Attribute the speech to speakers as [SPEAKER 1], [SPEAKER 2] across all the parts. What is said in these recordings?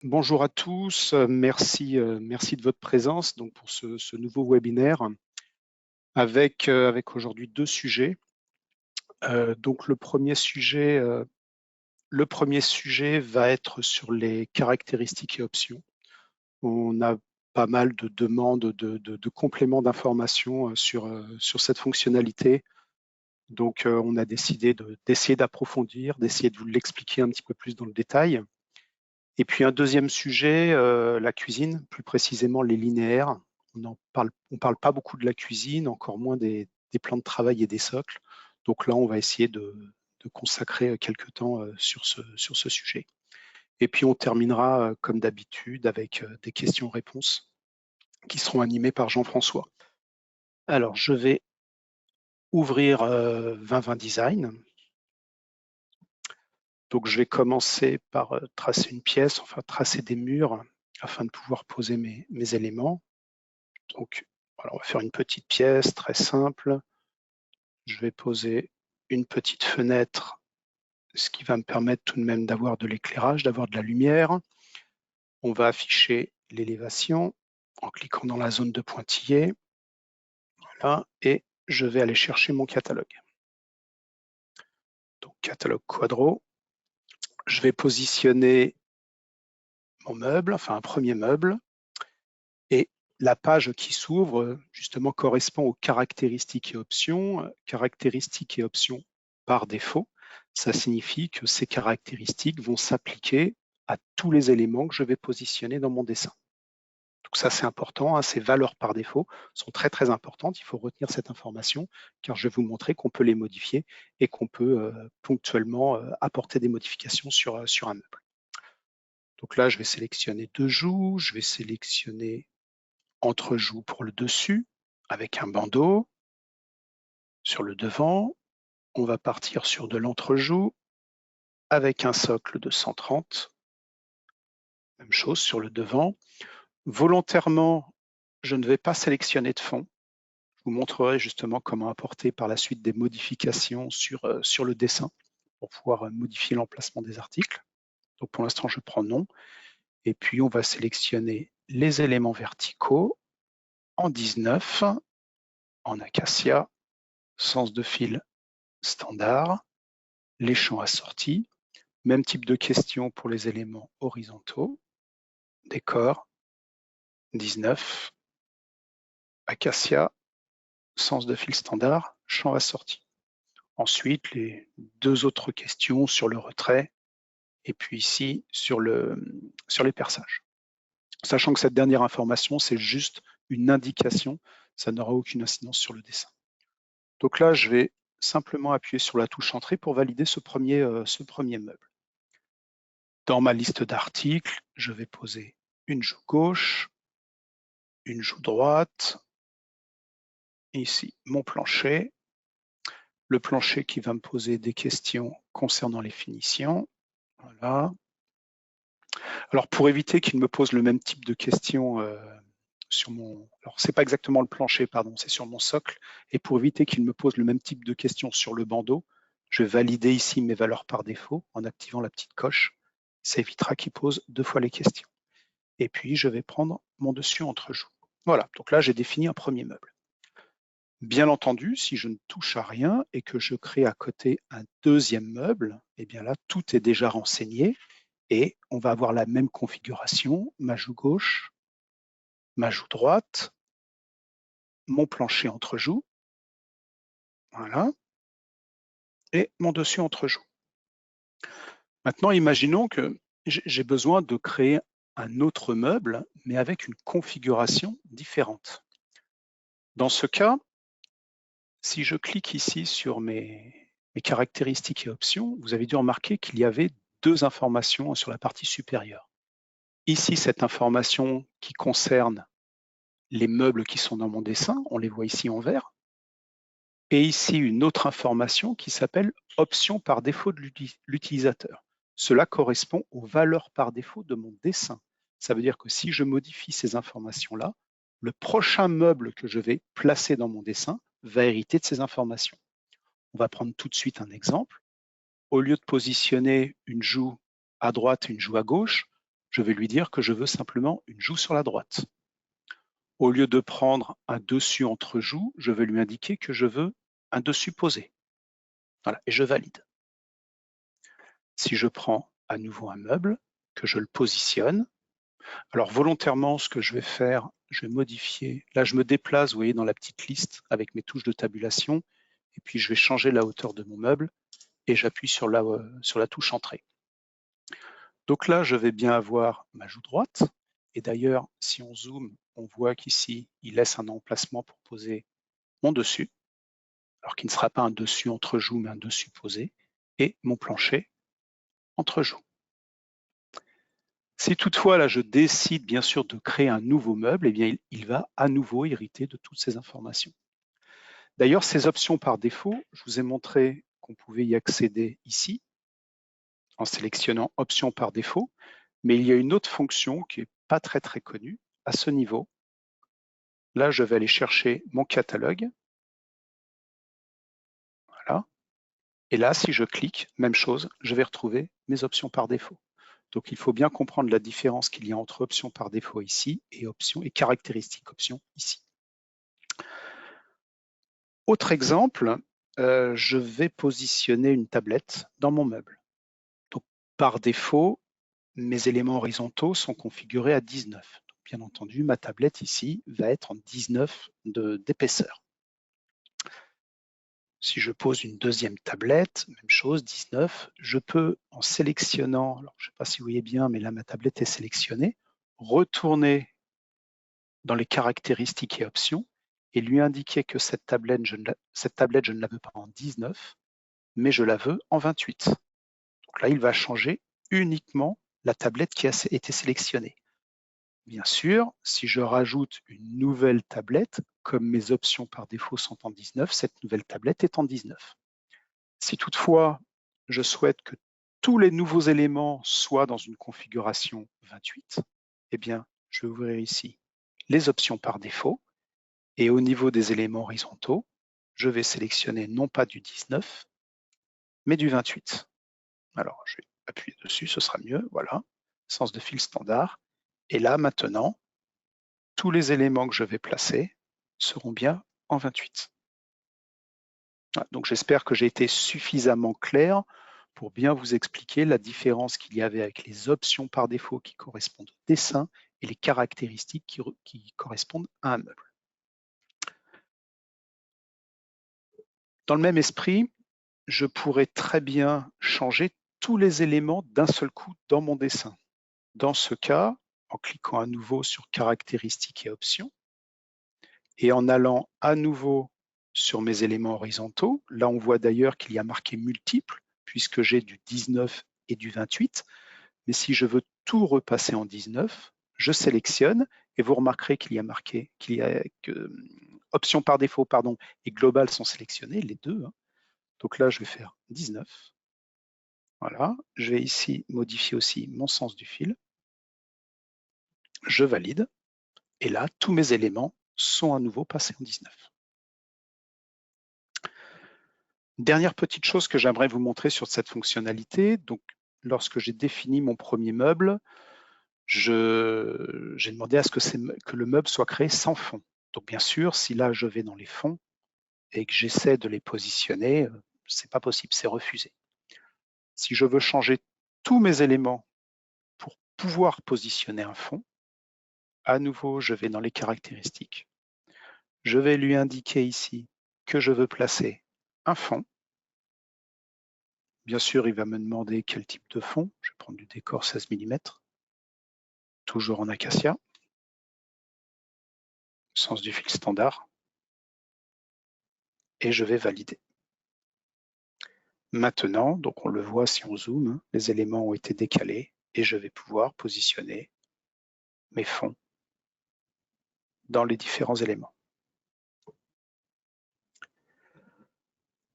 [SPEAKER 1] Bonjour à tous, merci de votre présence donc pour ce nouveau webinaire avec aujourd'hui 2 sujets. Donc le premier sujet va être sur les caractéristiques et options. On a pas mal de demandes de compléments d'informations, sur cette fonctionnalité. Donc on a décidé d'essayer d'approfondir, d'essayer de vous l'expliquer un petit peu plus dans le détail. Et puis un deuxième sujet, la cuisine, plus précisément les linéaires. On parle pas beaucoup de la cuisine, encore moins des plans de travail et des socles. Donc là, on va essayer de consacrer quelques temps sur ce sujet. Et puis on terminera, comme d'habitude, avec des questions-réponses qui seront animées par Jean-François. Alors, je vais ouvrir 2020 Design. Donc je vais commencer par tracer une pièce, enfin tracer des murs afin de pouvoir poser mes éléments. Donc voilà, on va faire une petite pièce très simple. Je vais poser une petite fenêtre, ce qui va me permettre tout de même d'avoir de l'éclairage, d'avoir de la lumière. On va afficher l'élévation en cliquant dans la zone de pointillé. Voilà, et je vais aller chercher mon catalogue. Donc catalogue Quadro. Je vais positionner mon meuble, enfin un premier meuble, et la page qui s'ouvre justement correspond aux caractéristiques et options. Caractéristiques et options par défaut, ça signifie que ces caractéristiques vont s'appliquer à tous les éléments que je vais positionner dans mon dessin. Donc ça, c'est important, hein, ces valeurs par défaut sont très très importantes, il faut retenir cette information car je vais vous montrer qu'on peut les modifier et qu'on peut ponctuellement apporter des modifications sur un meuble. Donc là, je vais sélectionner 2 joues, je vais sélectionner entrejoue pour le dessus avec un bandeau. Sur le devant, on va partir sur de l'entrejoue avec un socle de 130. Même chose sur le devant. Volontairement, je ne vais pas sélectionner de fond. Je vous montrerai justement comment apporter par la suite des modifications sur le dessin pour pouvoir modifier l'emplacement des articles. Donc pour l'instant, je prends non. Et puis, on va sélectionner les éléments verticaux en 19, en acacia, sens de fil standard, les champs assortis, même type de question pour les éléments horizontaux, décor, 19, acacia, sens de fil standard, champ assorti. Ensuite, les 2 autres questions sur le retrait et puis ici sur les perçages. Sachant que cette dernière information, c'est juste une indication, ça n'aura aucune incidence sur le dessin. Donc là, je vais simplement appuyer sur la touche Entrée pour valider ce premier meuble. Dans ma liste d'articles, je vais poser une joue gauche, une joue droite, ici mon plancher, le plancher qui va me poser des questions concernant les finitions. Voilà. Alors pour éviter qu'il me pose le même type de questions sur mon... Alors c'est pas exactement le plancher, pardon, c'est sur mon socle. Et pour éviter qu'il me pose le même type de questions sur le bandeau, je vais valider ici mes valeurs par défaut en activant la petite coche. Ça évitera qu'il pose 2 fois les questions. Et puis je vais prendre mon dessus entrejoue. Voilà, donc là j'ai défini un premier meuble. Bien entendu, si je ne touche à rien et que je crée à côté un deuxième meuble, eh bien là tout est déjà renseigné et on va avoir la même configuration, ma joue gauche, ma joue droite, mon plancher entrejoue, voilà, et mon dessus entrejoue. Maintenant, imaginons que j'ai besoin de créer un autre meuble, mais avec une configuration différente. Dans ce cas, si je clique ici sur mes caractéristiques et options, vous avez dû remarquer qu'il y avait 2 informations sur la partie supérieure. Ici, cette information qui concerne les meubles qui sont dans mon dessin, on les voit ici en vert. Et ici, une autre information qui s'appelle « Options par défaut de l'utilisateur ». Cela correspond aux valeurs par défaut de mon dessin. Ça veut dire que si je modifie ces informations-là, le prochain meuble que je vais placer dans mon dessin va hériter de ces informations. On va prendre tout de suite un exemple. Au lieu de positionner une joue à droite et une joue à gauche, je vais lui dire que je veux simplement une joue sur la droite. Au lieu de prendre un dessus entre joues, je vais lui indiquer que je veux un dessus posé. Voilà, et je valide. Si je prends à nouveau un meuble, que je le positionne, alors volontairement, ce que je vais faire, je vais modifier. Là, je me déplace, vous voyez, dans la petite liste avec mes touches de tabulation, et puis je vais changer la hauteur de mon meuble, et j'appuie sur la touche Entrée. Donc là, je vais bien avoir ma joue droite, et d'ailleurs, si on zoome, on voit qu'ici, il laisse un emplacement pour poser mon dessus, alors qu'il ne sera pas un dessus entre joues, mais un dessus posé, et mon plancher entre joues. Si toutefois, là, je décide bien sûr de créer un nouveau meuble, eh bien, il va à nouveau hériter de toutes ces informations. D'ailleurs, ces options par défaut, je vous ai montré qu'on pouvait y accéder ici, en sélectionnant Options par défaut, mais il y a une autre fonction qui n'est pas très connue à ce niveau. Là, je vais aller chercher mon catalogue. Voilà. Et là, si je clique, même chose, je vais retrouver mes options par défaut. Donc, il faut bien comprendre la différence qu'il y a entre options par défaut ici et options et caractéristiques options ici. Autre exemple, je vais positionner une tablette dans mon meuble. Donc, par défaut, mes éléments horizontaux sont configurés à 19. Donc, bien entendu, ma tablette ici va être en 19 d'épaisseur. Si je pose une deuxième tablette, même chose, 19, je peux, en sélectionnant, alors je ne sais pas si vous voyez bien, mais là ma tablette est sélectionnée, retourner dans les caractéristiques et options et lui indiquer que cette tablette, je ne la veux pas en 19, mais je la veux en 28. Donc là, il va changer uniquement la tablette qui a été sélectionnée. Bien sûr, si je rajoute une nouvelle tablette, comme mes options par défaut sont en 19, cette nouvelle tablette est en 19. Si toutefois, je souhaite que tous les nouveaux éléments soient dans une configuration 28, eh bien, je vais ouvrir ici les options par défaut et au niveau des éléments horizontaux, je vais sélectionner non pas du 19, mais du 28. Alors, je vais appuyer dessus, ce sera mieux, voilà, sens de fil standard. Et là, maintenant, tous les éléments que je vais placer seront bien en 28. Voilà, donc j'espère que j'ai été suffisamment clair pour bien vous expliquer la différence qu'il y avait avec les options par défaut qui correspondent au dessin et les caractéristiques qui correspondent à un meuble. Dans le même esprit, je pourrais très bien changer tous les éléments d'un seul coup dans mon dessin. Dans ce cas, en cliquant à nouveau sur caractéristiques et options, et en allant à nouveau sur mes éléments horizontaux, là on voit d'ailleurs qu'il y a marqué multiple, puisque j'ai du 19 et du 28, mais si je veux tout repasser en 19, je sélectionne et vous remarquerez qu'il y a marqué que options par défaut et global sont sélectionnés, les deux. Donc là, je vais faire 19. Voilà, je vais ici modifier aussi mon sens du fil. Je valide. Et là, tous mes éléments sont à nouveau passés en 19. Dernière petite chose que j'aimerais vous montrer sur cette fonctionnalité. Donc, lorsque j'ai défini mon premier meuble, j'ai demandé à ce que le meuble soit créé sans fond. Donc, bien sûr, si là, je vais dans les fonds et que j'essaie de les positionner, c'est pas possible, c'est refusé. Si je veux changer tous mes éléments pour pouvoir positionner un fond, à nouveau, je vais dans les caractéristiques. Je vais lui indiquer ici que je veux placer un fond. Bien sûr, il va me demander quel type de fond. Je vais prendre du décor 16 mm, toujours en acacia. Sens du fil standard. Et je vais valider. Maintenant, donc on le voit si on zoome, les éléments ont été décalés et je vais pouvoir positionner mes fonds dans les différents éléments.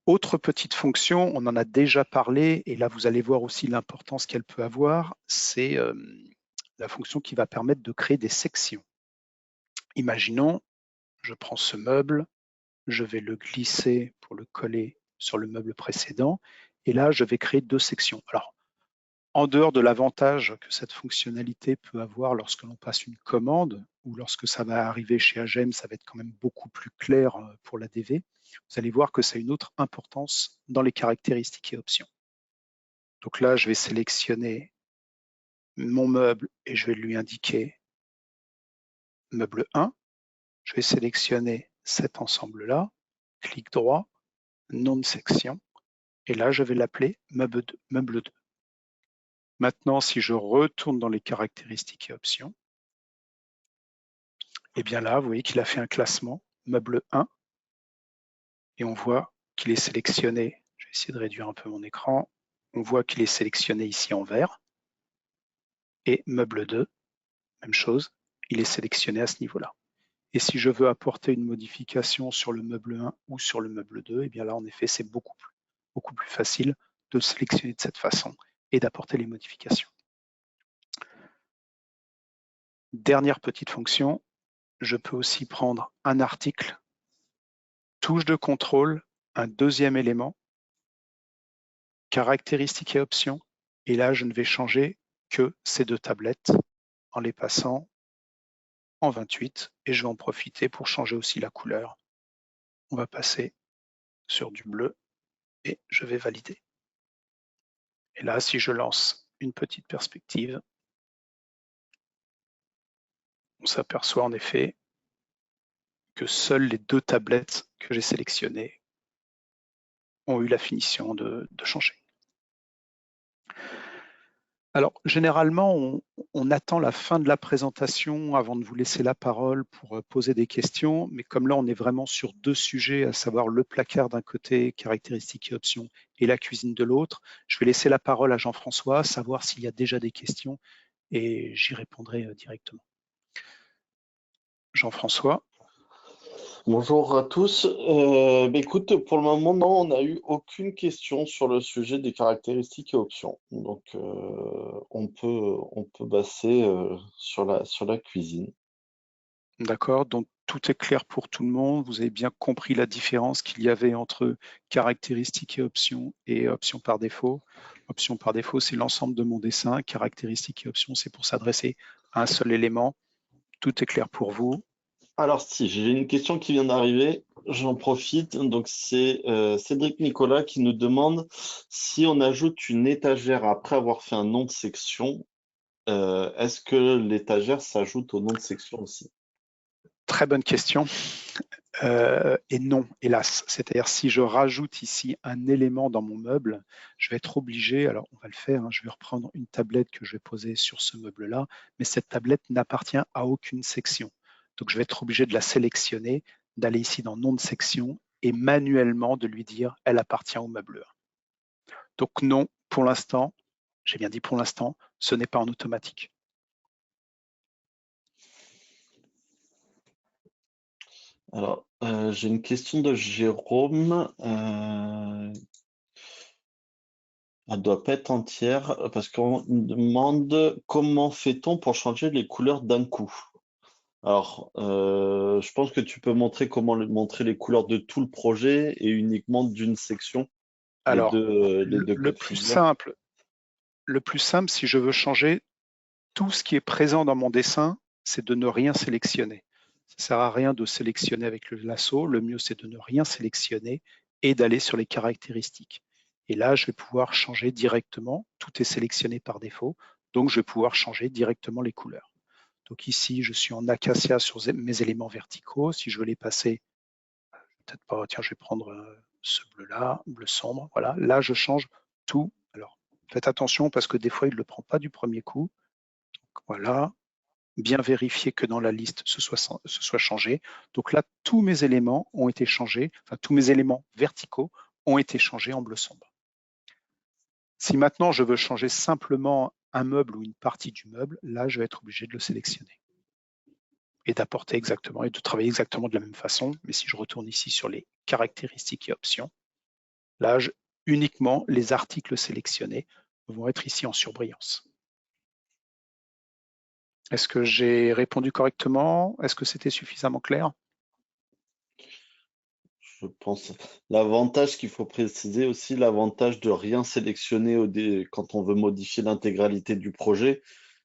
[SPEAKER 1] Autre petite fonction, on en a déjà parlé et là vous allez voir aussi l'importance qu'elle peut avoir, c'est la fonction qui va permettre de créer des sections. Imaginons, je prends ce meuble, je vais le glisser pour le coller sur le meuble précédent et là je vais créer deux sections. Alors En dehors de l'avantage que cette fonctionnalité peut avoir lorsque l'on passe une commande ou lorsque ça va arriver chez Agem, ça va être quand même beaucoup plus clair pour la DV. Vous allez voir que ça a une autre importance dans les caractéristiques et options. Donc là, je vais sélectionner mon meuble et je vais lui indiquer meuble 1. Je vais sélectionner cet ensemble-là, clic droit, nom de section, et là, je vais l'appeler meuble 2. Maintenant, si je retourne dans les caractéristiques et options, et bien là, vous voyez qu'il a fait un classement meuble 1 et on voit qu'il est sélectionné. Je vais essayer de réduire un peu mon écran. On voit qu'il est sélectionné ici en vert. Et meuble 2, même chose, il est sélectionné à ce niveau-là. Et si je veux apporter une modification sur le meuble 1 ou sur le meuble 2, et bien là, en effet, c'est beaucoup plus facile de le sélectionner de cette façon et d'apporter les modifications. Dernière petite fonction, je peux aussi prendre un article, touche de contrôle, un deuxième élément, caractéristiques et options, et là, je ne vais changer que ces deux tablettes en les passant en 28, et je vais en profiter pour changer aussi la couleur. On va passer sur du bleu, et je vais valider. Et là, si je lance une petite perspective, on s'aperçoit en effet que seules les deux tablettes que j'ai sélectionnées ont eu la finition de changer. Alors, généralement, on attend la fin de la présentation avant de vous laisser la parole pour poser des questions, mais comme là, on est vraiment sur deux sujets, à savoir le placard d'un côté, caractéristiques et options, et la cuisine de l'autre, je vais laisser la parole à Jean-François, savoir s'il y a déjà des questions, et j'y répondrai directement. Jean-François.
[SPEAKER 2] Bonjour à tous. Écoute, pour le moment, non, on n'a eu aucune question sur le sujet des caractéristiques et options. Donc, on peut passer sur la cuisine.
[SPEAKER 1] D'accord, donc tout est clair pour tout le monde. Vous avez bien compris la différence qu'il y avait entre caractéristiques et options par défaut. Options par défaut, c'est l'ensemble de mon dessin. Caractéristiques et options, c'est pour s'adresser à un seul élément. Tout est clair pour vous.
[SPEAKER 2] Alors, si, j'ai une question qui vient d'arriver. J'en profite. Donc, c'est Cédric Nicolas qui nous demande si on ajoute une étagère après avoir fait un nom de section, est-ce que l'étagère s'ajoute au nom de section aussi?
[SPEAKER 1] Très bonne question. Et non, hélas. C'est-à-dire si je rajoute ici un élément dans mon meuble, je vais être obligé, alors on va le faire, hein, je vais reprendre une tablette que je vais poser sur ce meuble-là, mais cette tablette n'appartient à aucune section. Donc je vais être obligé de la sélectionner, d'aller ici dans nom de section et manuellement de lui dire elle appartient au meuble 1. Donc non, pour l'instant, j'ai bien dit pour l'instant, ce n'est pas en automatique.
[SPEAKER 2] Alors, j'ai une question de Jérôme. Elle doit pas être entière parce qu'on me demande comment fait-on pour changer les couleurs d'un coup. Alors, je pense que tu peux montrer comment montrer les couleurs de tout le projet et uniquement d'une section,
[SPEAKER 1] Alors,
[SPEAKER 2] les deux
[SPEAKER 1] le
[SPEAKER 2] cas de
[SPEAKER 1] plus
[SPEAKER 2] figure.
[SPEAKER 1] simple, si je veux changer tout ce qui est présent dans mon dessin, c'est de ne rien sélectionner. Ça ne sert à rien de sélectionner avec le lasso. Le mieux, c'est de ne rien sélectionner et d'aller sur les caractéristiques. Et là, je vais pouvoir changer directement. Tout est sélectionné par défaut. Donc, je vais pouvoir changer directement les couleurs. Donc ici, je suis en acacia sur mes éléments verticaux. Si je veux les passer, peut-être pas, tiens, je vais prendre ce bleu-là, bleu sombre. Voilà, là, je change tout. Alors, faites attention parce que des fois, il ne le prend pas du premier coup. Voilà, bien vérifier que dans la liste ce soit changé. Donc là, tous mes éléments ont été changés, enfin tous mes éléments verticaux ont été changés en bleu sombre. Si maintenant je veux changer simplement un meuble ou une partie du meuble, là je vais être obligé de le sélectionner et d'apporter exactement et de travailler exactement de la même façon. Mais si je retourne ici sur les caractéristiques et options, là uniquement les articles sélectionnés vont être ici en surbrillance. Est-ce que j'ai répondu correctement? Est-ce que c'était suffisamment clair?
[SPEAKER 2] je pense. L'avantage qu'il faut préciser aussi, l'avantage de rien sélectionner quand on veut modifier l'intégralité du projet,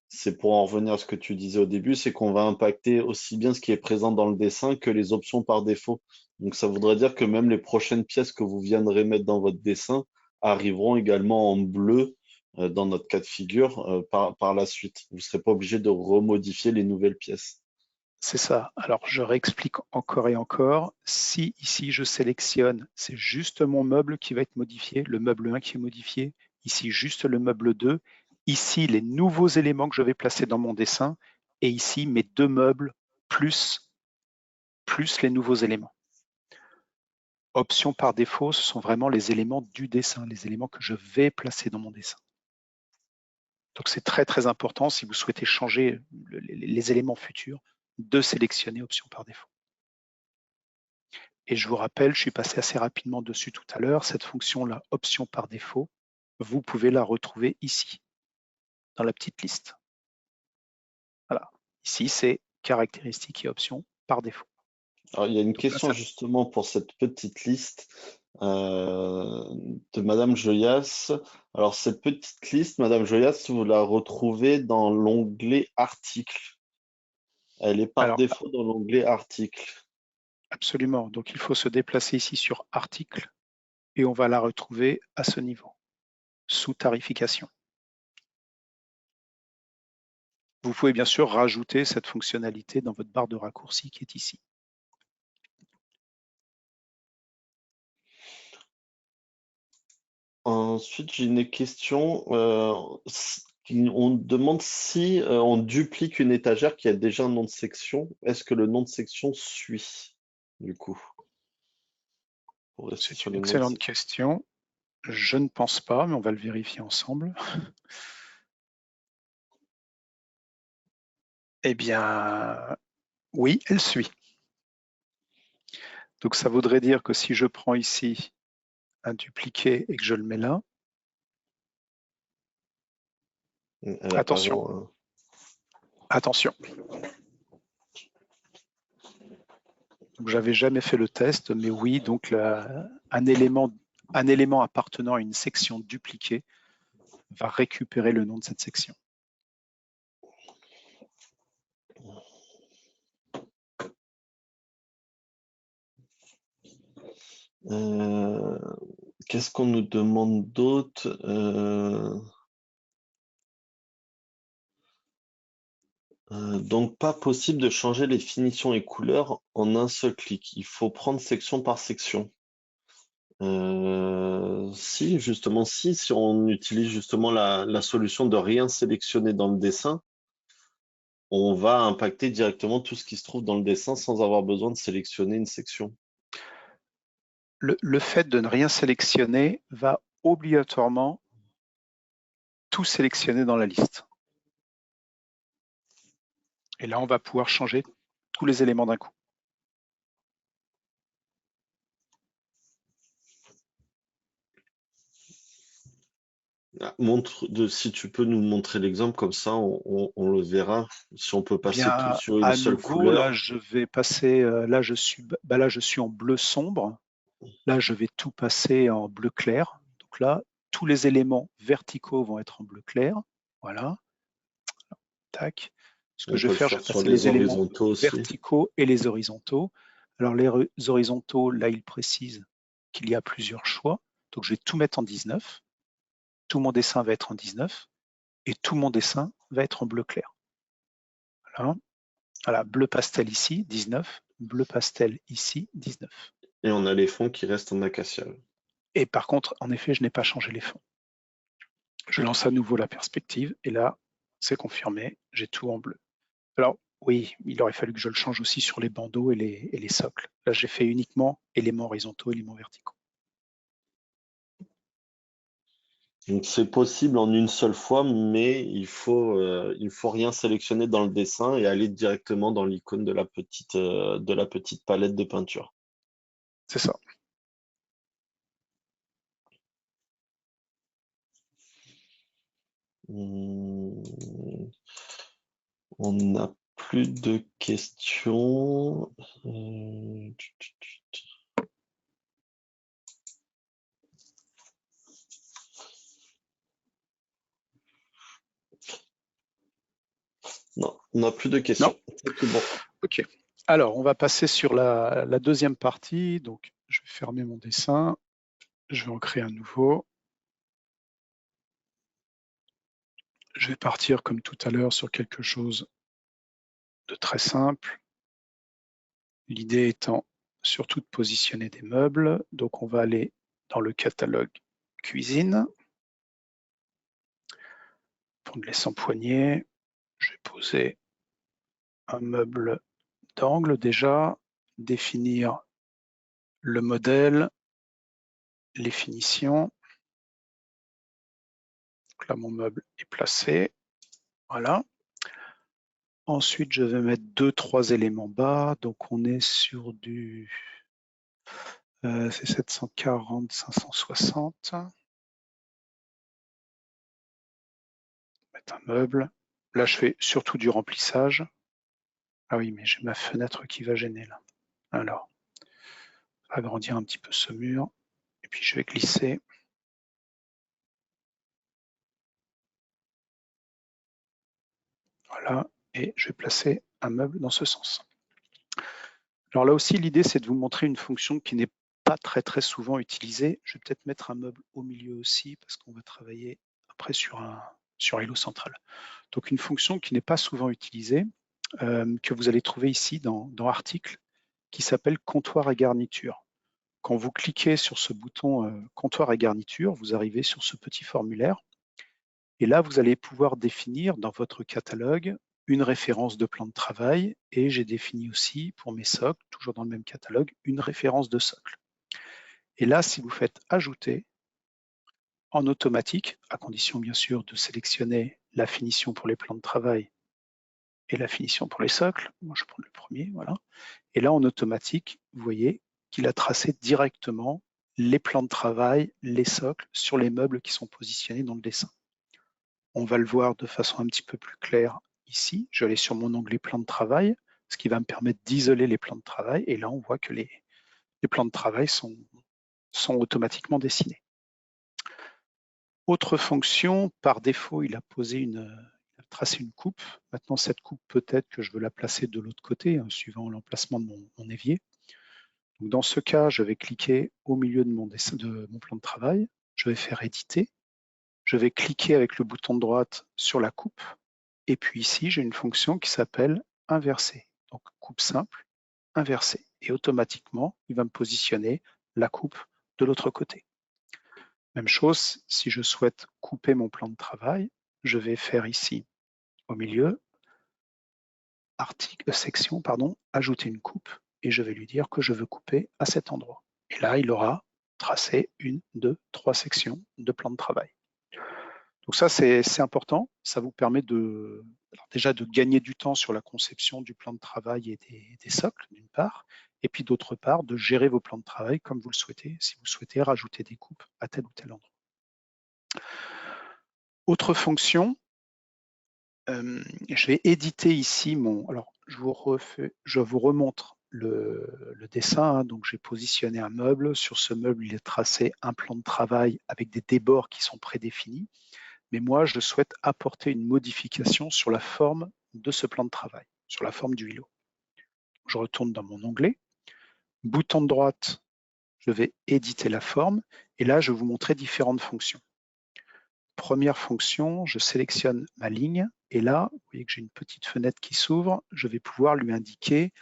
[SPEAKER 2] c'est pour en revenir à ce que tu disais au début, c'est qu'on va impacter aussi bien ce qui est présent dans le dessin que les options par défaut. Donc ça voudrait dire que même les prochaines pièces que vous viendrez mettre dans votre dessin arriveront également en bleu dans notre cas de figure par la suite. Vous ne serez pas obligé de remodifier les nouvelles pièces.
[SPEAKER 1] C'est ça. Alors, je réexplique encore et encore. Si ici, je sélectionne, c'est juste mon meuble qui va être modifié, le meuble 1 qui est modifié, ici, juste le meuble 2, ici, les nouveaux éléments que je vais placer dans mon dessin, et ici, mes deux meubles plus les nouveaux éléments. Options par défaut, ce sont vraiment les éléments du dessin, les éléments que je vais placer dans mon dessin. Donc, c'est très, très important si vous souhaitez changer les éléments futurs de sélectionner option par défaut. Et je vous rappelle, je suis passé assez rapidement dessus tout à l'heure, cette fonction-là, option par défaut, vous pouvez la retrouver ici, dans la petite liste. Voilà. Ici, c'est caractéristiques et options par défaut.
[SPEAKER 2] Alors, il y a une
[SPEAKER 1] Donc là,
[SPEAKER 2] question justement pour cette petite liste de Madame Joyas. Alors, cette petite liste, Madame Joyas, vous la retrouvez dans l'onglet article. Elle est par
[SPEAKER 1] alors,
[SPEAKER 2] défaut dans l'onglet article.
[SPEAKER 1] absolument. Donc, il faut se déplacer ici sur article et on va la retrouver à ce niveau, sous tarification. Vous pouvez bien sûr rajouter cette fonctionnalité dans votre barre de raccourci qui est ici.
[SPEAKER 2] Ensuite, j'ai une question. On demande si on duplique une étagère qui a déjà un nom de section, est-ce que le nom de section suit, du coup? Pour rester
[SPEAKER 1] C'est
[SPEAKER 2] sur
[SPEAKER 1] une
[SPEAKER 2] les noms de
[SPEAKER 1] excellente
[SPEAKER 2] section.
[SPEAKER 1] question. Je ne pense pas, mais on va le vérifier ensemble. Eh bien, oui, elle suit. Donc ça voudrait dire que si je prends ici un dupliqué et que je le mets là,
[SPEAKER 2] Elle apparaît
[SPEAKER 1] attention, attention. Donc j'avais jamais fait le test, mais oui, donc un élément appartenant à une section dupliquée va récupérer le nom de cette section.
[SPEAKER 2] Qu'est-ce qu'on nous demande d'autre? Donc, pas possible de changer les finitions et couleurs en un seul clic. Il faut prendre section par section. Si, justement, si on utilise justement la solution de rien sélectionner dans le dessin, on va impacter directement tout ce qui se trouve dans le dessin sans avoir besoin de sélectionner une section.
[SPEAKER 1] Le fait de ne rien sélectionner va obligatoirement tout sélectionner dans la liste. Et là, on va pouvoir changer tous les éléments d'un coup.
[SPEAKER 2] Si tu peux nous montrer l'exemple, comme ça on le verra. Si on peut passer tout
[SPEAKER 1] Bien,
[SPEAKER 2] sur une
[SPEAKER 1] à
[SPEAKER 2] seule
[SPEAKER 1] nouveau, là,
[SPEAKER 2] couleur.
[SPEAKER 1] je vais passer, là, je suis en bleu sombre. Là, je vais tout passer en bleu clair. Donc là, tous les éléments verticaux vont être en bleu clair. Voilà. Tac. Ce que
[SPEAKER 2] On
[SPEAKER 1] je
[SPEAKER 2] peut
[SPEAKER 1] vais
[SPEAKER 2] le
[SPEAKER 1] faire, je
[SPEAKER 2] faire
[SPEAKER 1] vais
[SPEAKER 2] sur
[SPEAKER 1] passer
[SPEAKER 2] les
[SPEAKER 1] les éléments
[SPEAKER 2] horizontaux aussi.
[SPEAKER 1] verticaux et les horizontaux. Alors, les horizontaux, là, il précise qu'il y a plusieurs choix. Donc, je vais tout mettre en 19. Tout mon dessin va être en 19. Et tout mon dessin va être en bleu clair. Voilà. Voilà, bleu pastel ici, 19. Bleu pastel ici, 19.
[SPEAKER 2] Et on a les fonds qui restent en acacia.
[SPEAKER 1] Et par contre, en effet, je n'ai pas changé les fonds. Je lance à nouveau la perspective et là, c'est confirmé, j'ai tout en bleu. Alors oui, il aurait fallu que je le change aussi sur les bandeaux et les socles. Là, j'ai fait uniquement éléments horizontaux, éléments verticaux.
[SPEAKER 2] Donc c'est possible en une seule fois, mais il faut rien sélectionner dans le dessin et aller directement dans l'icône de de la petite palette de peinture.
[SPEAKER 1] C'est ça.
[SPEAKER 2] On n'a plus de questions. Non, on n'a plus de questions. C'est tout bon.
[SPEAKER 1] Ok. Alors, on va passer sur la deuxième partie. Donc, je vais fermer mon dessin. Je vais en créer un nouveau. Je vais partir comme tout à l'heure sur quelque chose de très simple. L'idée étant surtout de positionner des meubles. Donc, on va aller dans le catalogue cuisine. Prendre les 100 poignées. Je vais poser un meuble d'angle déjà, définir le modèle, les finitions. Donc là, mon meuble est placé. Voilà. Ensuite, je vais mettre 2-3 éléments bas. Donc, on est sur du c'est 740, 560. Mettre un meuble. Là, je fais surtout du remplissage. Ah oui, mais j'ai ma fenêtre qui va gêner là. Alors, agrandir un petit peu ce mur. Et puis, je vais glisser. Voilà. Et je vais placer un meuble dans ce sens. Alors là aussi, l'idée, c'est de vous montrer une fonction qui n'est pas très souvent utilisée. Je vais peut-être mettre un meuble au milieu aussi parce qu'on va travailler après sur Hello Central. Donc une fonction qui n'est pas souvent utilisée, que vous allez trouver ici dans Articles, qui s'appelle comptoir et garniture. Quand vous cliquez sur ce bouton comptoir et garniture, vous arrivez sur ce petit formulaire. Et là, vous allez pouvoir définir dans votre catalogue une référence de plan de travail et j'ai défini aussi pour mes socles, toujours dans le même catalogue, une référence de socle. Et là, si vous faites ajouter en automatique, à condition bien sûr de sélectionner la finition pour les plans de travail et la finition pour les socles, moi je prends le premier, voilà. Et là en automatique, vous voyez qu'il a tracé directement les plans de travail, les socles sur les meubles qui sont positionnés dans le dessin. On va le voir de façon un petit peu plus claire ici. Je vais aller sur mon onglet plan de travail, ce qui va me permettre d'isoler les plans de travail. Et là, on voit que les plans de travail sont automatiquement dessinés. Autre fonction, par défaut, il a tracé une coupe. Maintenant, cette coupe, peut-être que je veux la placer de l'autre côté, suivant l'emplacement de mon évier. Donc, dans ce cas, je vais cliquer au milieu de mon plan de travail. Je vais faire éditer. Je vais cliquer avec le bouton de droite sur la coupe. Et puis ici, j'ai une fonction qui s'appelle inverser. Donc coupe simple, inverser. Et automatiquement, il va me positionner la coupe de l'autre côté. Même chose, si je souhaite couper mon plan de travail, je vais faire ici au milieu, section, ajouter une coupe et je vais lui dire que je veux couper à cet endroit. Et là, il aura tracé 1, 2, 3 sections de plan de travail. Donc ça, c'est important. Ça vous permet déjà de gagner du temps sur la conception du plan de travail et des socles, d'une part, et puis d'autre part, de gérer vos plans de travail comme vous le souhaitez, si vous souhaitez rajouter des coupes à tel ou tel endroit. Autre fonction, je vais éditer ici alors je vous remontre le dessin. Donc j'ai positionné un meuble. Sur ce meuble, il est tracé un plan de travail avec des débords qui sont prédéfinis. Mais moi, je souhaite apporter une modification sur la forme de ce plan de travail, sur la forme du îlot. Je retourne dans mon onglet. Bouton de droite, je vais éditer la forme. Et là, je vais vous montrer différentes fonctions. Première fonction, je sélectionne ma ligne. Et là, vous voyez que j'ai une petite fenêtre qui s'ouvre. Je vais pouvoir lui indiquer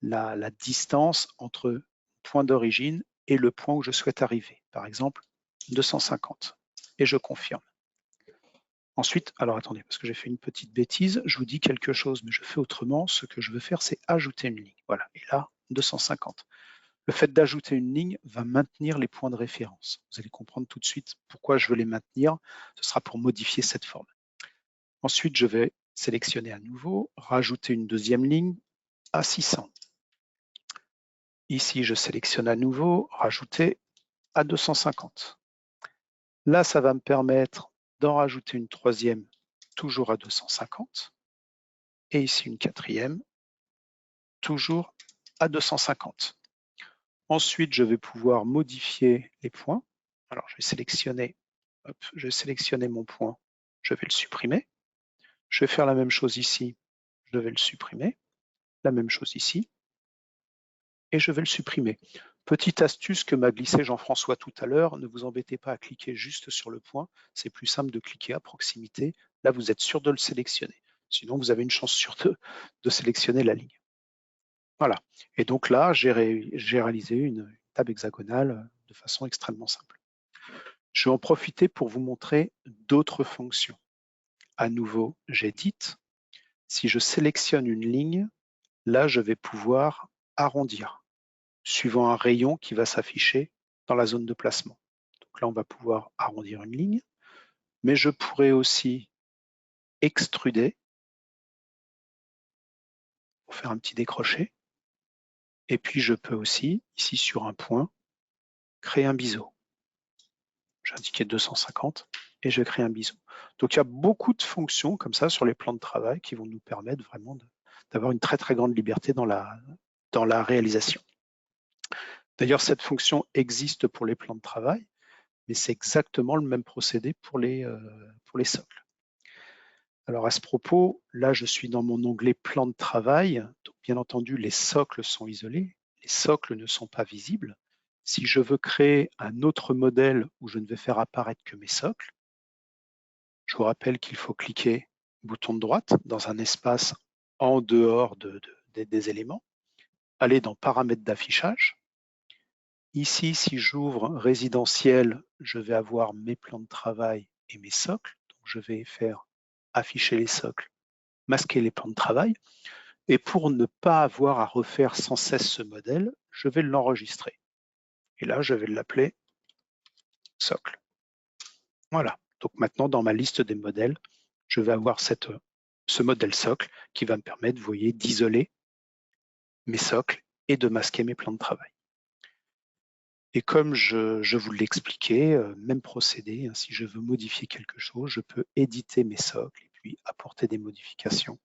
[SPEAKER 1] la distance entre le point d'origine et le point où je souhaite arriver. Par exemple, 250. Et je confirme. Ensuite, alors attendez, parce que j'ai fait une petite bêtise, je vous dis quelque chose, mais je fais autrement. Ce que je veux faire, c'est ajouter une ligne. Voilà, et là, 250. Le fait d'ajouter une ligne va maintenir les points de référence. Vous allez comprendre tout de suite pourquoi je veux les maintenir. Ce sera pour modifier cette forme. Ensuite, je vais sélectionner à nouveau, rajouter une deuxième ligne à 600. Ici, je sélectionne à nouveau, rajouter à 250. Là, ça va me permettre d'en rajouter une troisième, toujours à 250. Et ici une quatrième, toujours à 250. Ensuite, je vais pouvoir modifier les points. Alors, je vais sélectionner mon point, je vais le supprimer. Je vais faire la même chose ici. je vais le supprimer. La même chose ici. Et je vais le supprimer. Petite astuce que m'a glissé Jean-François tout à l'heure, ne vous embêtez pas à cliquer juste sur le point, c'est plus simple de cliquer à proximité. Là, vous êtes sûr de le sélectionner. Sinon, vous avez une chance sur deux de sélectionner la ligne. Voilà. Et donc là, j'ai réalisé une table hexagonale de façon extrêmement simple. Je vais en profiter pour vous montrer d'autres fonctions. À nouveau, j'édite. Si je sélectionne une ligne, là, je vais pouvoir arrondir, suivant un rayon qui va s'afficher dans la zone de placement. Donc là, on va pouvoir arrondir une ligne, mais je pourrais aussi extruder pour faire un petit décroché. Et puis, je peux aussi, ici sur un point, créer un biseau. J'ai indiqué 250 et je crée un biseau. Donc, il y a beaucoup de fonctions comme ça sur les plans de travail qui vont nous permettre vraiment d'avoir une très, très grande liberté dans la réalisation. D'ailleurs, cette fonction existe pour les plans de travail, mais c'est exactement le même procédé pour les socles. Alors à ce propos, là je suis dans mon onglet plan de travail. Donc, bien entendu, les socles sont isolés, les socles ne sont pas visibles. Si je veux créer un autre modèle où je ne vais faire apparaître que mes socles, je vous rappelle qu'il faut cliquer bouton de droite dans un espace en dehors des éléments, aller dans paramètres d'affichage. Ici, si j'ouvre résidentiel, je vais avoir mes plans de travail et mes socles. Donc, je vais faire afficher les socles, masquer les plans de travail. Et pour ne pas avoir à refaire sans cesse ce modèle, je vais l'enregistrer. Et là, je vais l'appeler socle. Voilà. Donc maintenant, dans ma liste des modèles, je vais avoir ce modèle socle qui va me permettre, vous voyez, d'isoler mes socles et de masquer mes plans de travail. Et comme je vous l'ai expliqué, même procédé, hein, si je veux modifier quelque chose, je peux éditer mes socles et puis apporter des modifications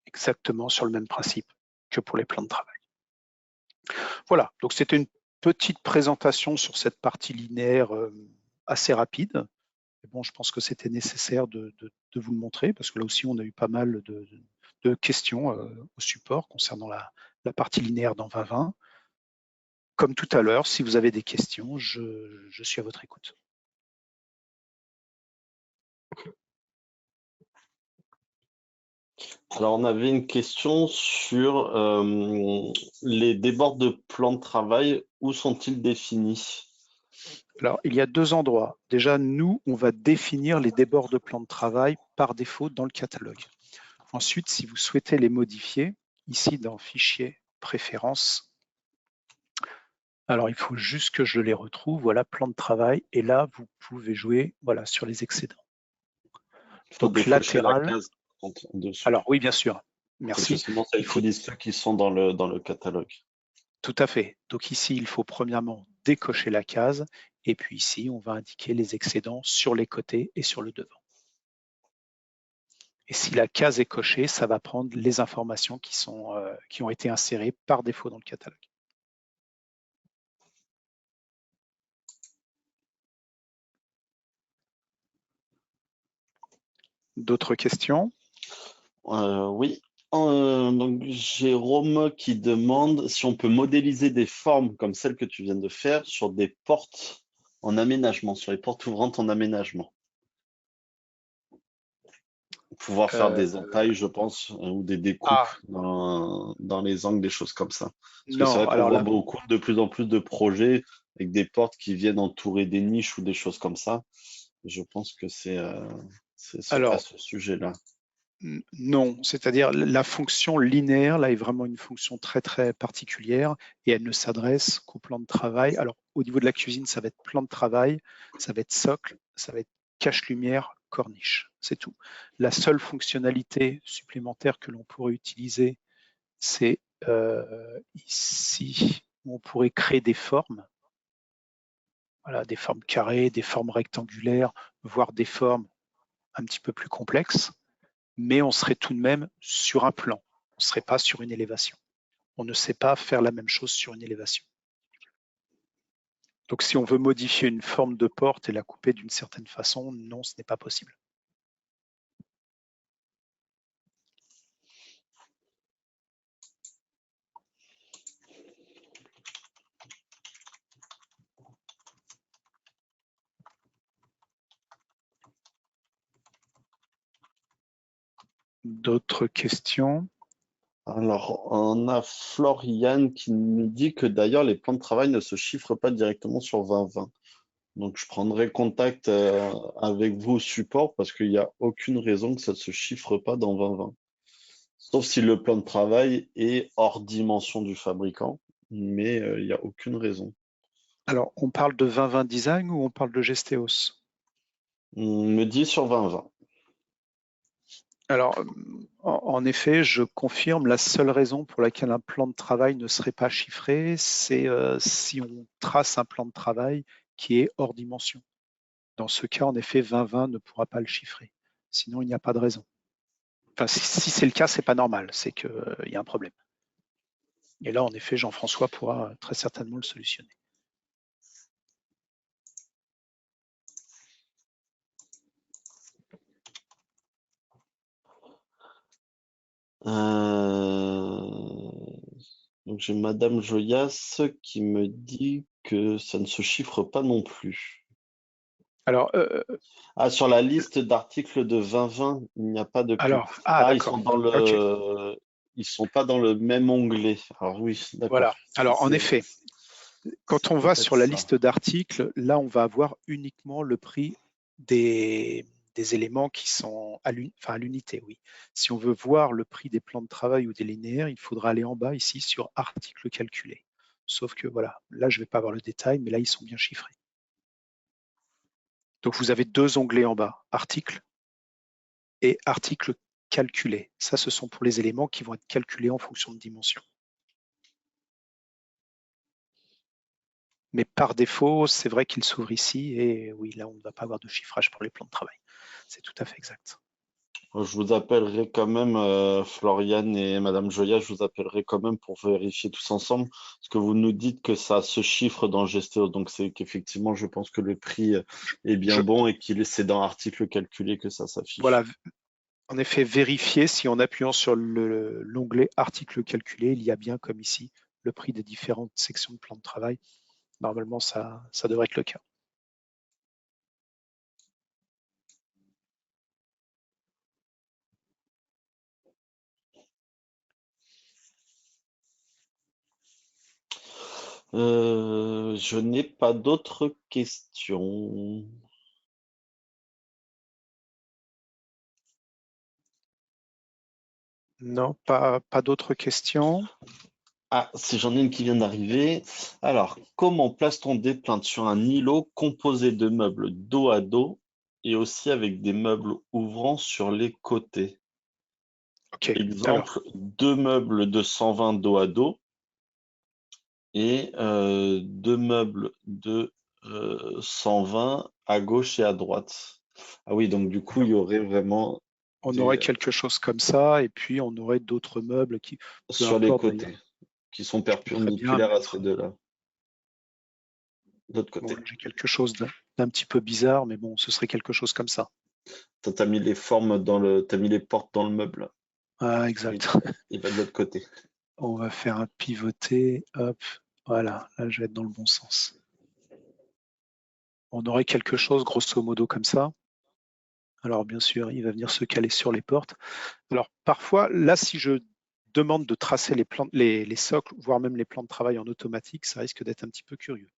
[SPEAKER 1] exactement sur le même principe que pour les plans de travail. Voilà, donc c'était une petite présentation sur cette partie linéaire assez rapide. Mais bon, je pense que c'était nécessaire de vous le montrer parce que là aussi, on a eu pas mal de questions au support concernant la partie linéaire dans 2020. Comme tout à l'heure, si vous avez des questions, je suis à votre écoute.
[SPEAKER 2] Alors, on avait une question sur les débords de plan de travail. Où sont-ils définis?
[SPEAKER 1] Alors, il y a deux endroits. Déjà, nous, on va définir les débords de plan de travail par défaut dans le catalogue. Ensuite, si vous souhaitez les modifier, ici dans Fichier, Préférences, alors il faut juste que je les retrouve. Voilà, plan de travail. Et là, vous pouvez jouer voilà, sur les excédents. Donc, latéral. Alors, oui, bien sûr. Merci.
[SPEAKER 2] Sinon, ça utilise ceux qui sont dans le catalogue.
[SPEAKER 1] Tout à fait. Donc ici, il faut premièrement décocher la case. Et puis ici, on va indiquer les excédents sur les côtés et sur le devant. Et si la case est cochée, ça va prendre les informations qui ont été insérées par défaut dans le catalogue. D'autres questions?
[SPEAKER 2] Oui. Donc Jérôme qui demande si on peut modéliser des formes comme celles que tu viens de faire sur des portes en aménagement, sur les portes ouvrantes en aménagement. Pouvoir faire des entailles, je pense, ou des découpes dans les angles, des choses comme ça. Parce que c'est vrai qu'on voit beaucoup, de plus en plus de projets avec des portes qui viennent entourer des niches ou des choses comme ça. Je pense que c'est à ce sujet-là.
[SPEAKER 1] Non, c'est-à-dire la fonction linéaire, là, est vraiment une fonction très, très particulière et elle ne s'adresse qu'au plan de travail. Alors, au niveau de la cuisine, ça va être plan de travail, ça va être socle, ça va être cache-lumière, corniche, c'est tout. La seule fonctionnalité supplémentaire que l'on pourrait utiliser, c'est ici, où on pourrait créer des formes. Voilà, des formes carrées, des formes rectangulaires, voire des formes un petit peu plus complexes. Mais on serait tout de même sur un plan. On ne serait pas sur une élévation. On ne sait pas faire la même chose sur une élévation. Donc si on veut modifier une forme de porte et la couper d'une certaine façon, non, ce n'est pas possible. D'autres questions?
[SPEAKER 2] Alors, on a Floriane qui nous dit que d'ailleurs, les plans de travail ne se chiffrent pas directement sur 2020. Donc, je prendrai contact avec vous au support parce qu'il n'y a aucune raison que ça ne se chiffre pas dans 2020. Sauf si le plan de travail est hors dimension du fabricant, mais il n'y a aucune raison.
[SPEAKER 1] Alors, on parle de 2020 design ou on parle de Gestéos?
[SPEAKER 2] On me dit sur 2020.
[SPEAKER 1] Alors, en effet, je confirme, la seule raison pour laquelle un plan de travail ne serait pas chiffré, c'est si on trace un plan de travail qui est hors dimension. Dans ce cas, en effet, 2020 ne pourra pas le chiffrer. Sinon, il n'y a pas de raison. Enfin, si c'est le cas, c'est pas normal, c'est qu'il y a un problème. Et là, en effet, Jean-François pourra très certainement le solutionner.
[SPEAKER 2] Donc j'ai Madame Joyas qui me dit que ça ne se chiffre pas non plus.
[SPEAKER 1] Alors,
[SPEAKER 2] Ah, sur la liste d'articles de 2020, il n'y a pas de pub. Ah, ils
[SPEAKER 1] d'accord.
[SPEAKER 2] sont dans
[SPEAKER 1] Ok,
[SPEAKER 2] ils sont pas dans le même onglet. Alors oui, d'accord.
[SPEAKER 1] voilà. Alors, en effet, quand on
[SPEAKER 2] C'est
[SPEAKER 1] va
[SPEAKER 2] peut-être
[SPEAKER 1] sur la
[SPEAKER 2] ça.
[SPEAKER 1] liste d'articles, là, on va avoir uniquement le prix des éléments qui sont à l'unité, oui. Si on veut voir le prix des plans de travail ou des linéaires, il faudra aller en bas ici sur articles calculés. Sauf que voilà, là, je ne vais pas avoir le détail, mais là, ils sont bien chiffrés. Donc, vous avez deux onglets en bas, articles et articles calculés. Ça, ce sont pour les éléments qui vont être calculés en fonction de dimension. Mais par défaut, c'est vrai qu'il s'ouvre ici et oui, là, on ne va pas avoir de chiffrage pour les plans de travail. C'est tout à fait exact.
[SPEAKER 2] Je vous appellerai quand même, Floriane et Madame Joya, je vous appellerai quand même pour vérifier tous ensemble, parce que vous nous dites que ça se chiffre dans Gestéo, donc c'est qu'effectivement, je pense que le prix est bien
[SPEAKER 1] Je,
[SPEAKER 2] bon et qu'il c'est dans article calculé que ça
[SPEAKER 1] voilà,
[SPEAKER 2] s'affiche.
[SPEAKER 1] en effet, vérifier si en appuyant sur l'onglet article calculé, il y a bien, comme ici, le prix des différentes sections de plan de travail. Normalement, ça devrait être le cas.
[SPEAKER 2] Je n'ai pas d'autres questions.
[SPEAKER 1] Non, pas d'autres questions.
[SPEAKER 2] Ah, si j'en ai une qui vient d'arriver. Alors, comment place-t-on des plaintes sur un îlot composé de meubles dos à dos et aussi avec des meubles ouvrant sur les côtés?
[SPEAKER 1] OK. Alors,
[SPEAKER 2] Exemple, deux meubles de 120 dos à dos et deux meubles de 120 à gauche et à droite. Ah oui, donc du coup, il y aurait vraiment
[SPEAKER 1] on aurait
[SPEAKER 2] des
[SPEAKER 1] quelque chose comme ça, et puis on aurait d'autres meubles qui, peu
[SPEAKER 2] sur les
[SPEAKER 1] importe d'ailleurs,
[SPEAKER 2] côtés qui sont
[SPEAKER 1] je peux très bien
[SPEAKER 2] perpendiculaires à ces
[SPEAKER 1] mettre.
[SPEAKER 2] deux-là, de l'autre
[SPEAKER 1] Bon,
[SPEAKER 2] côté.
[SPEAKER 1] là, j'ai quelque chose d'un petit peu bizarre, mais bon, ce serait quelque chose comme ça.
[SPEAKER 2] T'as mis les formes t'as mis les portes dans le meuble.
[SPEAKER 1] Ah,
[SPEAKER 2] Il,
[SPEAKER 1] exact.
[SPEAKER 2] il va de l'autre côté.
[SPEAKER 1] On va faire un pivoté. Hop, voilà, là, je vais être dans le bon sens. On aurait quelque chose grosso modo comme ça. Alors bien sûr, il va venir se caler sur les portes. Alors parfois, là, si je demande de tracer les socles, voire même les plans de travail en automatique, ça risque d'être un petit peu curieux.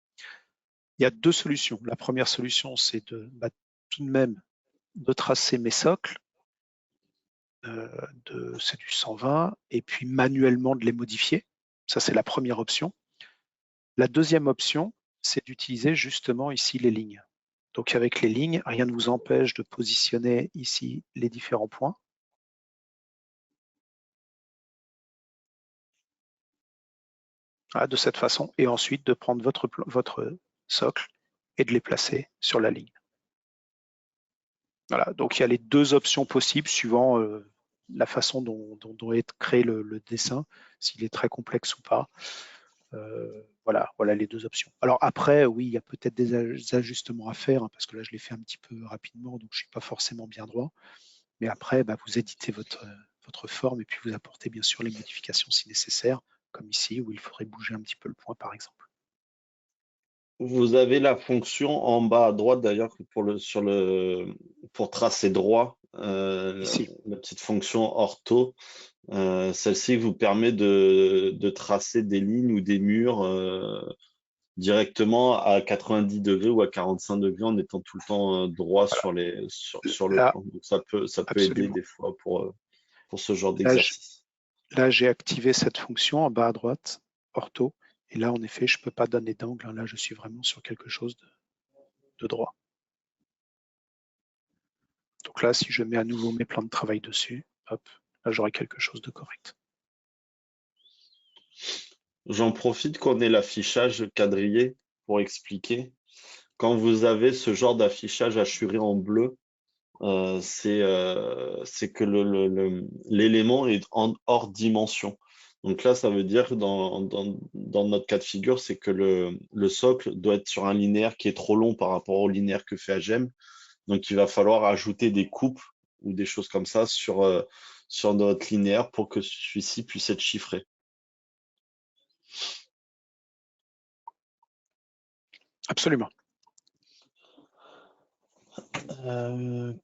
[SPEAKER 1] Il y a deux solutions. La première solution, c'est tout de même de tracer mes socles, c'est du 120, et puis manuellement de les modifier. Ça, c'est la première option. La deuxième option, c'est d'utiliser justement ici les lignes. Donc avec les lignes, rien ne vous empêche de positionner ici les différents points. De cette façon, et ensuite de prendre votre socle et de les placer sur la ligne. Voilà, donc il y a les deux options possibles suivant la façon dont est créé le dessin, s'il est très complexe ou pas. Voilà les deux options. Alors après, oui, il y a peut-être des ajustements à faire, hein, parce que là, je l'ai fait un petit peu rapidement, donc je ne suis pas forcément bien droit. Mais après, vous éditez votre forme et puis vous apportez bien sûr les modifications si nécessaire, comme ici, où il faudrait bouger un petit peu le point, par exemple.
[SPEAKER 2] Vous avez la fonction en bas à droite d'ailleurs pour tracer droit,
[SPEAKER 1] Ici.
[SPEAKER 2] la petite fonction ortho. Celle-ci vous permet de tracer des lignes ou des murs directement à 90 degrés ou à 45 degrés en étant tout le temps droit
[SPEAKER 1] Voilà.
[SPEAKER 2] sur le
[SPEAKER 1] Là,
[SPEAKER 2] plan. Donc ça peut aider
[SPEAKER 1] absolument.
[SPEAKER 2] des fois pour ce genre
[SPEAKER 1] Là,
[SPEAKER 2] d'exercice.
[SPEAKER 1] là, j'ai activé cette fonction en bas à droite, ortho. Et là, en effet, je ne peux pas donner d'angle, hein. Là, je suis vraiment sur quelque chose de droit. Donc là, si je mets à nouveau mes plans de travail dessus, hop, là, j'aurai quelque chose de correct.
[SPEAKER 2] J'en profite qu'on ait l'affichage quadrillé pour expliquer. Quand vous avez ce genre d'affichage assuré en bleu, c'est que l'élément est hors dimension. Donc là, ça veut dire que dans notre cas de figure, c'est que le socle doit être sur un linéaire qui est trop long par rapport au linéaire que fait Agem. Donc il va falloir ajouter des coupes ou des choses comme ça sur notre linéaire pour que celui-ci puisse être chiffré.
[SPEAKER 1] Absolument.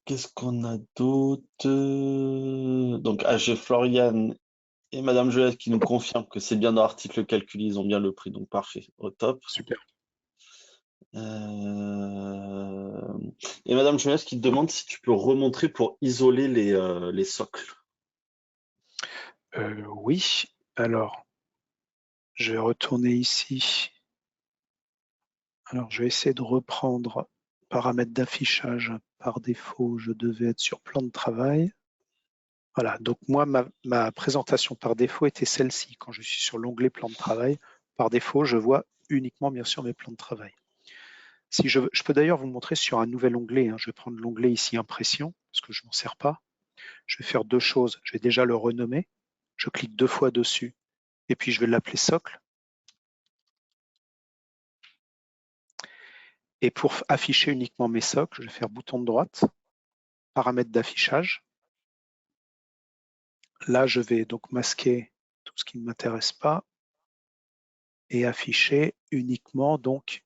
[SPEAKER 2] Qu'est-ce qu'on a d'autre? Donc AG Florian et Madame Joël qui nous confirme que c'est bien dans l'article calculé, ils ont bien le prix, donc parfait, au top.
[SPEAKER 1] Super.
[SPEAKER 2] Et Madame Joël qui te demande si tu peux remontrer pour isoler les socles.
[SPEAKER 1] Oui. Alors, je vais retourner ici. Alors, je vais essayer de reprendre paramètres d'affichage. Par défaut, je devais être sur plan de travail. Voilà, donc moi, ma présentation par défaut était celle-ci. Quand je suis sur l'onglet plan de travail, par défaut, je vois uniquement, bien sûr, mes plans de travail. Si je peux d'ailleurs vous montrer sur un nouvel onglet, hein. Je vais prendre l'onglet ici impression, parce que je ne m'en sers pas. Je vais faire deux choses. Je vais déjà le renommer. Je clique deux fois dessus, et puis je vais l'appeler socle. Et pour afficher uniquement mes socles, je vais faire bouton de droite, paramètres d'affichage. Là, je vais donc masquer tout ce qui ne m'intéresse pas et afficher uniquement, donc,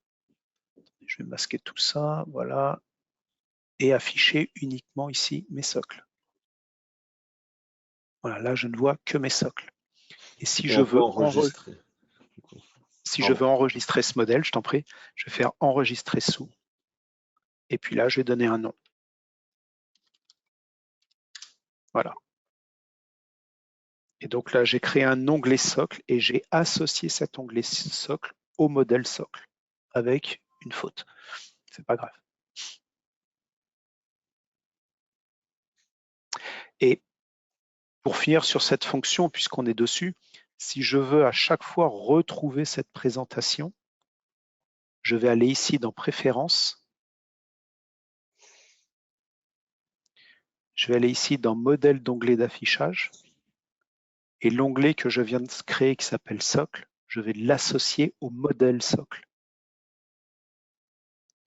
[SPEAKER 1] je vais masquer tout ça, voilà, et afficher uniquement ici mes socles. Voilà, là, je ne vois que mes socles. Et si
[SPEAKER 2] Et
[SPEAKER 1] je
[SPEAKER 2] on peut
[SPEAKER 1] veux
[SPEAKER 2] enregistrer.
[SPEAKER 1] enregistrer ce modèle, je t'en prie, je vais faire enregistrer sous. Et puis là, je vais donner un nom. Voilà. Et donc là, j'ai créé un onglet socle et j'ai associé cet onglet socle au modèle socle avec une faute. C'est pas grave. Et pour finir sur cette fonction, puisqu'on est dessus, si je veux à chaque fois retrouver cette présentation, je vais aller ici dans Préférences. Je vais aller ici dans Modèle d'onglet d'affichage. Et l'onglet que je viens de créer qui s'appelle Socle, je vais l'associer au modèle socle.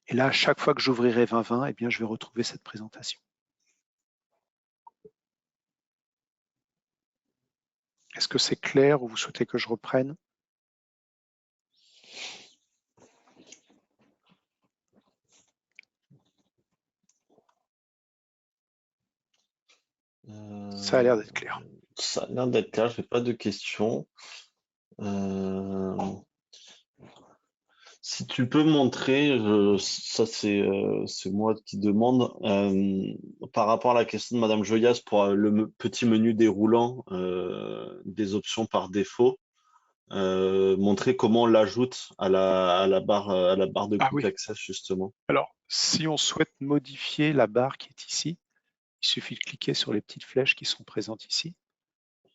[SPEAKER 1] Et là, à chaque fois que j'ouvrirai 2020, eh bien, je vais retrouver cette présentation. Est-ce que c'est clair ou vous souhaitez que je reprenne? Ça a l'air d'être clair.
[SPEAKER 2] Ça a l'air d'être clair, je n'ai pas de questions. Si tu peux montrer, ça c'est moi qui demande, par rapport à la question de Madame Joyas pour le petit menu déroulant des options par défaut, montrer comment on l'ajoute à la barre de
[SPEAKER 1] Ah
[SPEAKER 2] Quick
[SPEAKER 1] oui.
[SPEAKER 2] Access justement.
[SPEAKER 1] Alors, si on souhaite modifier la barre qui est ici, il suffit de cliquer sur les petites flèches qui sont présentes ici.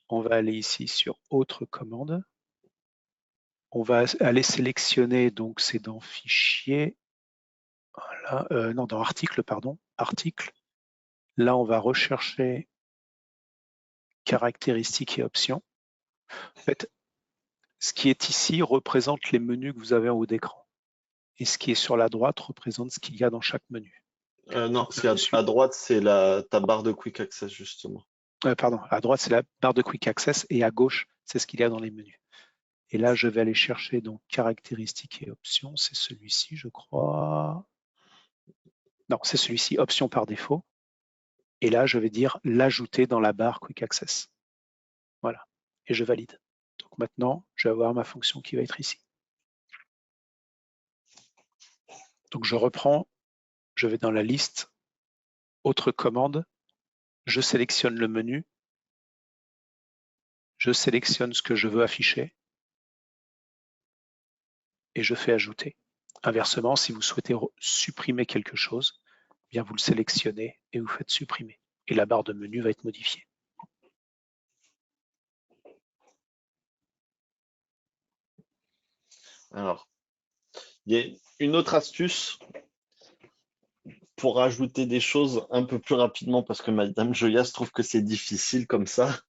[SPEAKER 1] On va aller ici sur Autre commande. On va aller sélectionner, donc c'est dans Fichier, voilà, non, dans Article, pardon, Article. Là, on va rechercher Caractéristiques et options. En fait, ce qui est ici représente les menus que vous avez en haut d'écran. Et ce qui est sur la droite représente ce qu'il y a dans chaque menu.
[SPEAKER 2] Non,
[SPEAKER 1] Donc là,
[SPEAKER 2] à droite, c'est ta barre de Quick Access justement.
[SPEAKER 1] pardon, à droite, c'est la barre de Quick Access et à gauche, c'est ce qu'il y a dans les menus. Et là, je vais aller chercher donc caractéristiques et options. C'est celui-ci, je crois. Non, c'est celui-ci, options par défaut. Et là, je vais dire l'ajouter dans la barre Quick Access. Voilà. Et je valide. Donc maintenant, je vais avoir ma fonction qui va être ici. Donc je reprends, je vais dans la liste, autre commande, je sélectionne le menu, je sélectionne ce que je veux afficher et je fais ajouter. Inversement, si vous souhaitez supprimer quelque chose, bien vous le sélectionnez et vous faites supprimer. Et la barre de menu va être modifiée.
[SPEAKER 2] Alors, il y a une autre astuce pour ajouter des choses un peu plus rapidement parce que Madame Joyas trouve que c'est difficile comme ça.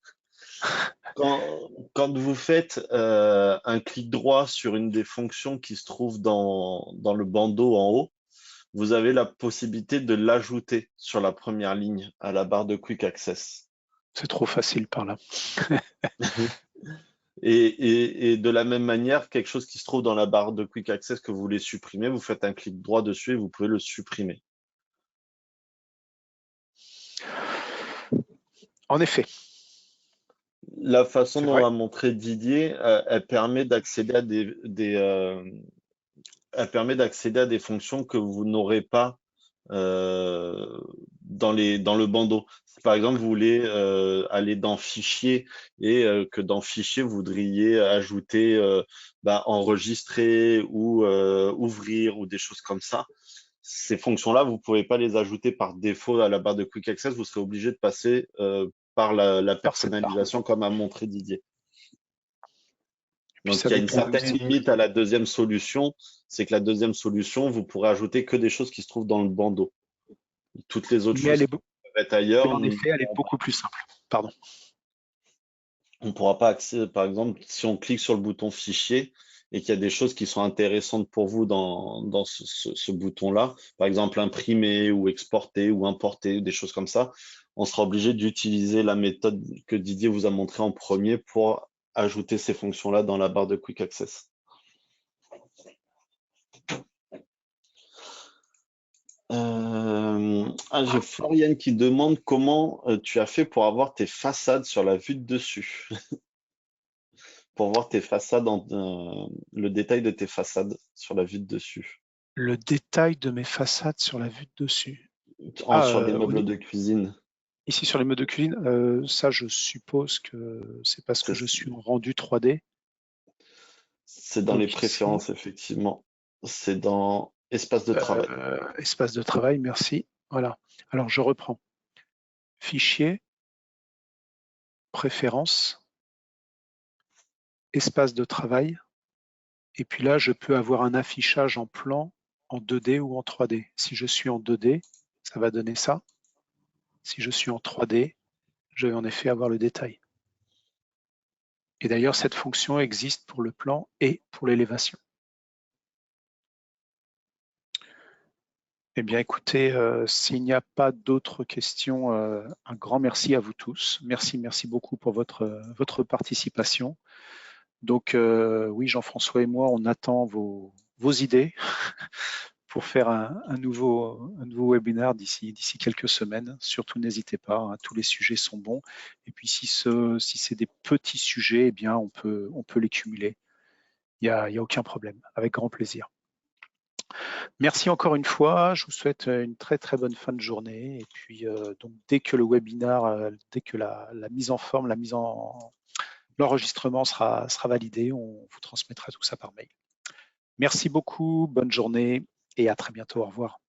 [SPEAKER 2] Quand vous faites un clic droit sur une des fonctions qui se trouve dans le bandeau en haut, vous avez la possibilité de l'ajouter sur la première ligne à la barre de Quick Access.
[SPEAKER 1] C'est trop facile par là.
[SPEAKER 2] Et de la même manière, quelque chose qui se trouve dans la barre de Quick Access que vous voulez supprimer, vous faites un clic droit dessus et vous pouvez le supprimer.
[SPEAKER 1] En effet.
[SPEAKER 2] La façon dont a montré Didier, elle permet d'accéder à elle permet d'accéder à des fonctions que vous n'aurez pas dans le bandeau. Si par exemple vous voulez aller dans Fichier et que dans Fichier vous voudriez ajouter enregistrer ou ouvrir ou des choses comme ça, ces fonctions-là, vous ne pouvez pas les ajouter par défaut à la barre de Quick Access, vous serez obligé de passer par la personnalisation comme a montré Didier. Donc, il y a une certaine limite à la deuxième solution, c'est que la deuxième solution, vous pourrez ajouter que des choses qui se trouvent dans le bandeau. Toutes les autres choses qui peuvent être ailleurs.
[SPEAKER 1] En effet, elle est beaucoup plus simple. Pardon.
[SPEAKER 2] On ne pourra pas accéder, par exemple, si on clique sur le bouton Fichier et qu'il y a des choses qui sont intéressantes pour vous dans ce bouton-là, par exemple imprimer ou exporter ou importer, des choses comme ça, on sera obligé d'utiliser la méthode que Didier vous a montrée en premier pour ajouter ces fonctions-là dans la barre de Quick Access. J'ai Floriane qui demande comment tu as fait pour avoir tes façades sur la vue de dessus. Pour voir tes façades, le détail de tes façades sur la vue de dessus.
[SPEAKER 1] Le détail de mes façades sur la vue de dessus.
[SPEAKER 2] Sur les meubles de cuisine.
[SPEAKER 1] Ici sur les meubles de cuisine, ça je suppose que c'est parce que je suis en rendu 3D.
[SPEAKER 2] C'est dans les préférences, ici, effectivement. C'est dans espace de travail.
[SPEAKER 1] Espace de travail, merci. Voilà. Alors je reprends. Fichier, préférences, espace de travail. Et puis là, je peux avoir un affichage en plan en 2D ou en 3D. Si je suis en 2D, ça va donner ça. Si je suis en 3D, je vais en effet avoir le détail. Et d'ailleurs, cette fonction existe pour le plan et pour l'élévation. Eh bien, écoutez, s'il n'y a pas d'autres questions, un grand merci à vous tous. Merci beaucoup pour votre participation. Donc, oui, Jean-François et moi, on attend vos idées pour faire un nouveau webinaire d'ici quelques semaines. Surtout, n'hésitez pas, hein, tous les sujets sont bons. Et puis, si c'est des petits sujets, eh bien, on peut les cumuler. Il y a aucun problème, avec grand plaisir. Merci encore une fois. Je vous souhaite une très bonne fin de journée. Et puis, donc, dès que le webinaire, dès que la mise en forme, l'enregistrement sera validé, on vous transmettra tout ça par mail. Merci beaucoup, bonne journée et à très bientôt. Au revoir.